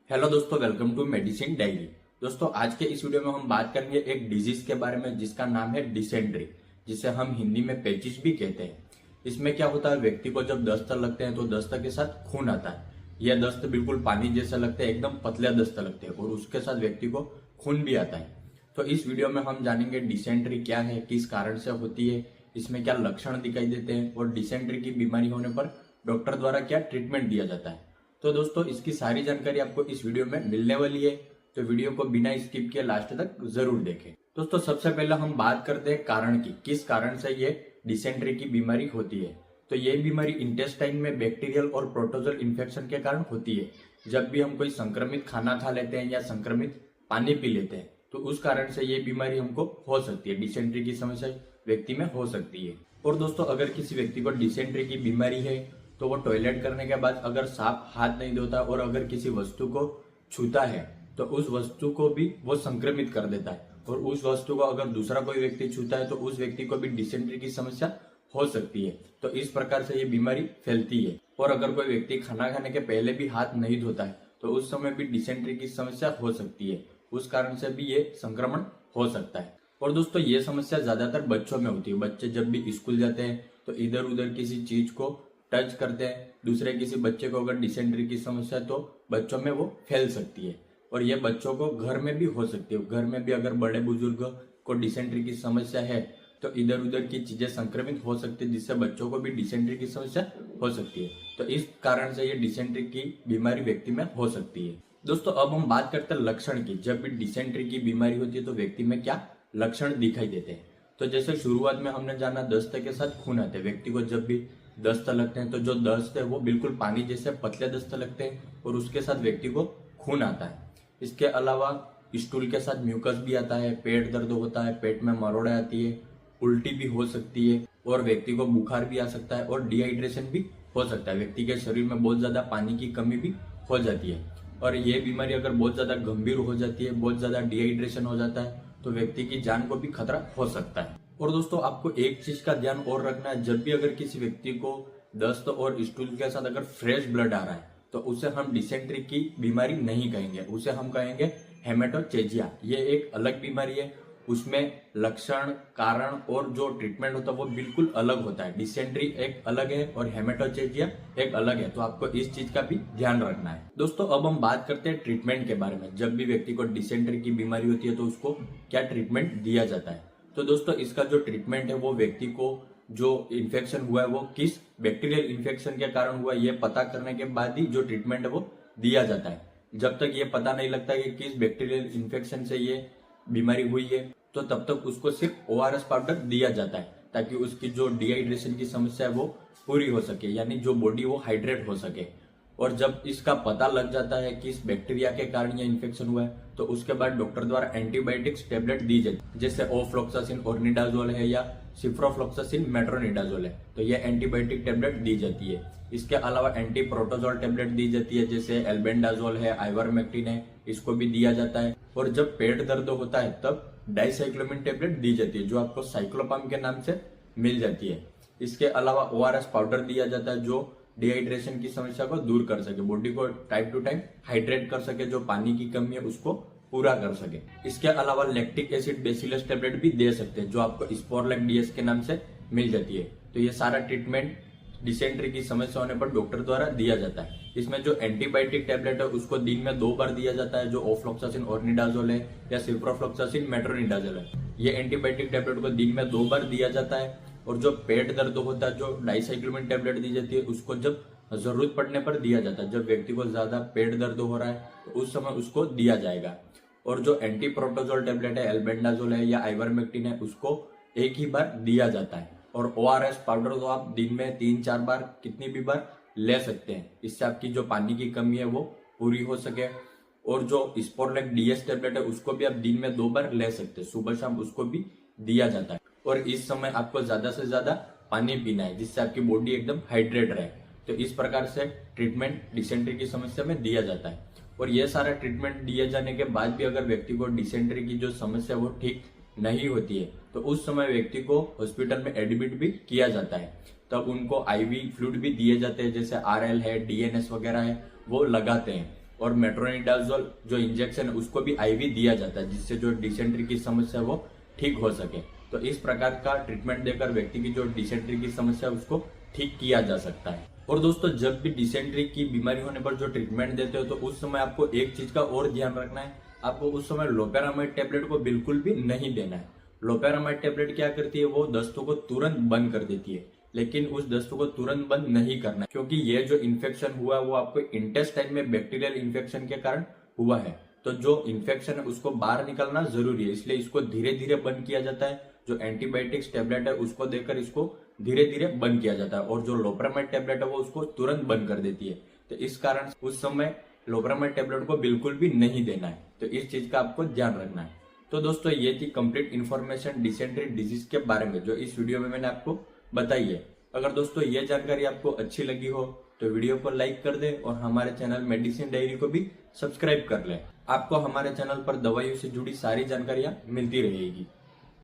Hello दोस्तों, welcome to medicine diary. दोस्तों, आज के इस वीडियो में हम बात करेंगे एक डिजीज के बारे में जिसका नाम है डिसेंट्री, जिसे हम हिंदी में पेचिश भी कहते हैं। इसमें क्या होता है, व्यक्ति को जब दस्त लगते हैं तो दस्त के साथ खून आता है। यह दस्त बिल्कुल पानी जैसे लगते हैं, एकदम पतले दस्त लगते हैं और उसके साथ व्यक्ति को खून भी आता है। तो इस वीडियो में हम जानेंगे डिसेंट्री क्या है, किस कारण से होती है, इसमें क्या लक्षण दिखाई देते हैं और डिसेंट्री की बीमारी होने पर डॉक्टर द्वारा क्या ट्रीटमेंट दिया जाता है। तो दोस्तों, इसकी सारी जानकारी आपको इस वीडियो में मिलने वाली है, तो वीडियो को बिना स्किप किए लास्ट तक जरूर देखें। दोस्तों, सबसे पहले हम बात करते हैं कारण की, किस कारण से ये डिसेंट्री की बीमारी होती है। तो ये बीमारी इंटेस्टाइन में बैक्टीरियल और प्रोटोजोल इन्फेक्शन के कारण होती है। जब भी हम कोई संक्रमित खाना खा लेते हैं या संक्रमित पानी पी लेते हैं तो उस कारण से ये बीमारी हमको हो सकती है, डिसेंट्री की समस्या व्यक्ति में हो सकती है। और दोस्तों, अगर किसी व्यक्ति को डिसेंट्री की बीमारी है तो वो टॉयलेट करने के बाद अगर साफ हाथ नहीं धोता और अगर किसी वस्तु को छूता है तो उस वस्तु को भी वो संक्रमित कर देता है, और उस वस्तु को अगर दूसरा कोई व्यक्ति छूता है तो उस व्यक्ति को भी डिसेंट्री की समस्या हो सकती है। तो इस प्रकार से ये बीमारी फैलती है। और अगर कोई व्यक्ति खाना खाने के पहले भी हाथ नहीं धोता है तो उस समय भी डिसेंट्री की समस्या हो सकती है, उस कारण से भी ये संक्रमण हो सकता है। और दोस्तों, ये समस्या ज्यादातर बच्चों में होती है। बच्चे जब भी स्कूल जाते हैं तो इधर उधर किसी चीज को टच करते हैं, दूसरे किसी बच्चे को अगर डिसेंट्री की समस्या है तो बच्चों में वो फैल सकती है। और ये बच्चों को घर में भी हो सकती है। घर में भी अगर बड़े बुजुर्ग को डिसेंट्री की समस्या है तो इधर उधर की चीजें संक्रमित हो सकती है, जिससे बच्चों को भी डिसेंट्री की समस्या हो सकती है। तो इस कारण से ये डिसेंट्री की बीमारी व्यक्ति में हो सकती है। दोस्तों, अब हम बात करते हैं लक्षण की। जब भी डिसेंट्री की बीमारी होती है तो व्यक्ति में क्या लक्षण दिखाई देते हैं। तो जैसे शुरुआत में हमने जाना, दस्त के साथ खून आते हैं। व्यक्ति को जब भी दस्त लगते हैं तो जो दस्त है वो बिल्कुल पानी जैसे पतले दस्त लगते हैं और उसके साथ व्यक्ति को खून आता है। इसके अलावा स्टूल के साथ म्यूकस भी आता है, पेट दर्द होता है, पेट में मरोड़े आती है, उल्टी भी हो सकती है और व्यक्ति को बुखार भी आ सकता है और डिहाइड्रेशन भी हो सकता है। व्यक्ति के शरीर में बहुत ज्यादा पानी की कमी भी हो जाती है। और ये बीमारी अगर बहुत ज्यादा गंभीर हो जाती है, बहुत ज्यादा डिहाइड्रेशन हो जाता है तो व्यक्ति की जान को भी खतरा हो सकता है। और दोस्तों, आपको एक चीज का ध्यान और रखना है, जब भी अगर किसी व्यक्ति को दस्त और स्टूल के साथ अगर फ्रेश ब्लड आ रहा है तो उसे हम डिसेंट्री की बीमारी नहीं कहेंगे, उसे हम कहेंगे हेमेटोचेजिया। ये एक अलग बीमारी है, उसमें लक्षण, कारण और जो ट्रीटमेंट होता है वो बिल्कुल अलग होता है। डिसेंट्री एक अलग है और हेमेटोचेजिया एक अलग है, तो आपको इस चीज का भी ध्यान रखना है। दोस्तों, अब हम बात करते हैं ट्रीटमेंट के बारे में। जब भी व्यक्ति को डिसेंट्री की बीमारी होती है तो उसको क्या ट्रीटमेंट दिया जाता है। तो दोस्तों, इसका जो ट्रीटमेंट है वो व्यक्ति को जो इन्फेक्शन हुआ है वो किस बैक्टीरियल इन्फेक्शन के कारण हुआ ये पता करने के बाद ही जो ट्रीटमेंट है वो दिया जाता है। जब तक ये पता नहीं लगता कि किस बैक्टीरियल इन्फेक्शन से ये बीमारी हुई है तो तब तक उसको सिर्फ ORS पाउडर दिया जाता है, ताकि उसकी जो डिहाइड्रेशन की समस्या है वो पूरी हो सके, यानी जो बॉडी वो हाइड्रेट हो सके। और जब इसका पता लग जाता है कि इस बैक्टीरिया के कारण ये इन्फेक्शन हुआ है तो उसके बाद डॉक्टर द्वारा एंटीबायोटिक्स टेबलेट दी जाती है, जैसे ओफ्लॉक्सासिन ऑर्निडाजोल है या सिप्रोफ्लॉक्सासिन मेट्रोनिडाजोल है, तो ये एंटीबायोटिक टेबलेट दी जाती है। इसके अलावा एंटी प्रोटोजोल टेबलेट दी जाती है, जैसे एल्बेंडाजोल है, आइवरमेक्टिन है, इसको भी दिया जाता है। और जब पेट दर्द होता है तब डाइसाइक्लोमिन टेबलेट दी जाती है, जो आपको साइक्लोपाम के नाम से मिल जाती है। इसके अलावा ORS पाउडर दिया जाता है, जो डिहाइड्रेशन की समस्या को दूर कर सके, बॉडी को टाइम टू टाइम हाइड्रेट कर सके, जो पानी की कमी है उसको पूरा कर सके। इसके अलावा लैक्टिक एसिड बेसिलस टेबलेट भी दे सकते हैं, जो आपको स्पोरलेक DS के नाम से मिल जाती है। तो ये सारा ट्रीटमेंट डिसेंट्री की समस्या होने पर डॉक्टर द्वारा दिया जाता है। इसमें जो एंटीबायोटिक टेबलेट है उसको दिन में 2 बार दिया जाता है, जो ओफ्लॉक्सासिन ऑर्निडाजोल है या सिप्रोफ्लॉक्सासिन मेट्रोनिडाजोल है। ये एंटीबायोटिक टेबलेट को दिन में 2 बार दिया जाता है। और जो पेट दर्द होता है, जो डाइसाइक्लोमिन टेबलेट दी जाती है, उसको जब जरूरत पड़ने पर दिया जाता है। जब व्यक्ति को ज्यादा पेट दर्द हो रहा है तो उस समय उसको दिया जाएगा। और जो एंटी प्रोटोजोल टेबलेट है, एल्बेंडाजोल है या आइवरमेक्टिन है, उसको एक ही बार दिया जाता है। और ORS पाउडर तो आप दिन में 3-4 बार कितनी भी बार ले सकते हैं, इससे आपकी जो पानी की कमी है वो पूरी हो सके। और जो स्पोरलेक DS टेबलेट है उसको भी आप दिन में 2 बार ले सकते हैं, सुबह शाम उसको भी दिया जाता है। और इस समय आपको ज्यादा से ज्यादा पानी पीना है, जिससे आपकी बॉडी एकदम हाइड्रेट रहे। तो इस प्रकार से ट्रीटमेंट डिसेंट्री की समस्या में दिया जाता है। और ये सारा ट्रीटमेंट दिए जाने के बाद भी अगर व्यक्ति को डिसेंट्री की जो समस्या वो ठीक नहीं होती है तो उस समय व्यक्ति को हॉस्पिटल में एडमिट भी किया जाता है। तब उनको IV फ्लूइड भी दिए जाते हैं, जैसे RL है, DNS वगैरह है, वो लगाते हैं। और मेट्रोनिडाजोल जो इंजेक्शन है उसको भी आईवी दिया जाता है, जिससे जो डिसेंट्री की समस्या है वो ठीक हो सके। तो इस प्रकार का ट्रीटमेंट देकर व्यक्ति की जो डिसेंट्री की समस्या है उसको ठीक किया जा सकता है। और दोस्तों, जब भी डिसेंट्री की बीमारी होने पर जो ट्रीटमेंट देते हो तो उस समय आपको एक चीज का और ध्यान रखना है, आपको उस समय लोपेरामाइड टेबलेट को बिल्कुल भी नहीं देना है। लोपेरामाइड टेबलेट क्या करती है, वो दस्तों को तुरंत बंद कर देती है, लेकिन उस दस्तों को तुरंत बंद नहीं करना है, क्योंकि ये जो इन्फेक्शन हुआ है वो आपको इंटेस्टाइन में बैक्टीरियल इन्फेक्शन के कारण हुआ है। तो जो इन्फेक्शन है उसको बाहर निकलना जरूरी है, इसलिए इसको धीरे धीरे बंद किया जाता है। जो एंटीबायोटिक्स टेबलेट है उसको देकर इसको धीरे धीरे बंद किया जाता है, और जो लोपेरामाइड टेबलेट है वो उसको तुरंत बंद कर देती है। तो इस कारण उस समय लोपेरामाइड टेबलेट को बिल्कुल भी नहीं देना है। तो इस चीज का आपको ध्यान रखना है। तो दोस्तों, ये थी कंप्लीट इन्फॉर्मेशन डिसेंट्री डिजीज के बारे में जो इस वीडियो में मैंने आपको बताई है। अगर दोस्तों ये जानकारी आपको अच्छी लगी हो तो वीडियो को लाइक कर दे और हमारे चैनल मेडिसिन डायरी को भी सब्सक्राइब कर ले। आपको हमारे चैनल पर दवाइयों से जुड़ी सारी जानकारियां मिलती रहेगी।